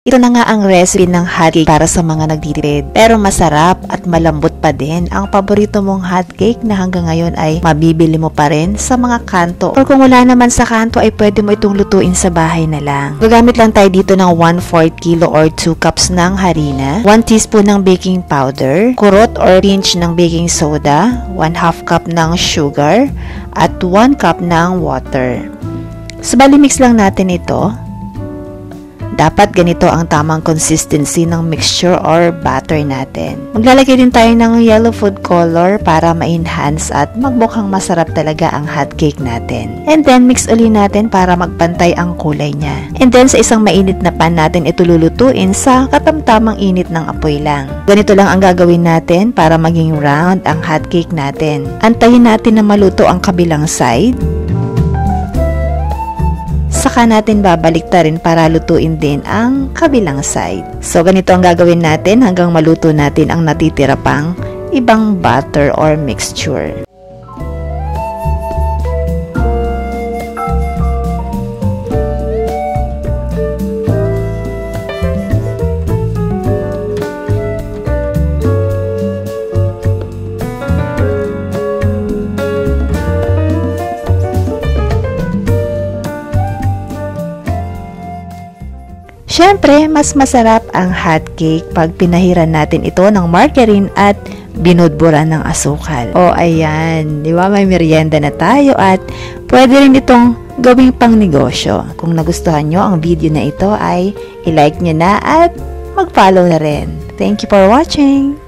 Ito na nga ang recipe ng hotcake para sa mga nagtitipid. Pero masarap at malambot pa din ang paborito mong hotcake na hanggang ngayon ay mabibili mo pa rin sa mga kanto. Or kung wala naman sa kanto ay pwede mo itong lutuin sa bahay na lang. Gagamit lang tayo dito ng 1/4 kilo or 2 cups ng harina, 1 teaspoon ng baking powder, kurot or pinch ng baking soda, 1/2 cup ng sugar, at 1 cup ng water. So bali mix lang natin ito. Dapat ganito ang tamang consistency ng mixture or batter natin. Maglalagay din tayo ng yellow food color para ma-enhance at magmukhang masarap talaga ang hotcake natin. And then mix uli natin para magpantay ang kulay niya. And then sa isang mainit na pan natin ito lulutuin sa katamtamang init ng apoy lang. Ganito lang ang gagawin natin para maging round ang hotcake natin. Antayin natin na maluto ang kabilang side. Saka natin babaliktarin para lutuin din ang kabilang side. So ganito ang gagawin natin hanggang maluto natin ang natitira pang ibang batter or mixture. Siyempre, mas masarap ang hotcake pag pinahiran natin ito ng margarine at binudburan ng asukal. O ayan, di ba may merienda na tayo at pwede rin itong gawing pang negosyo. Kung nagustuhan nyo ang video na ito ay i-like nyo na at mag-follow na rin. Thank you for watching!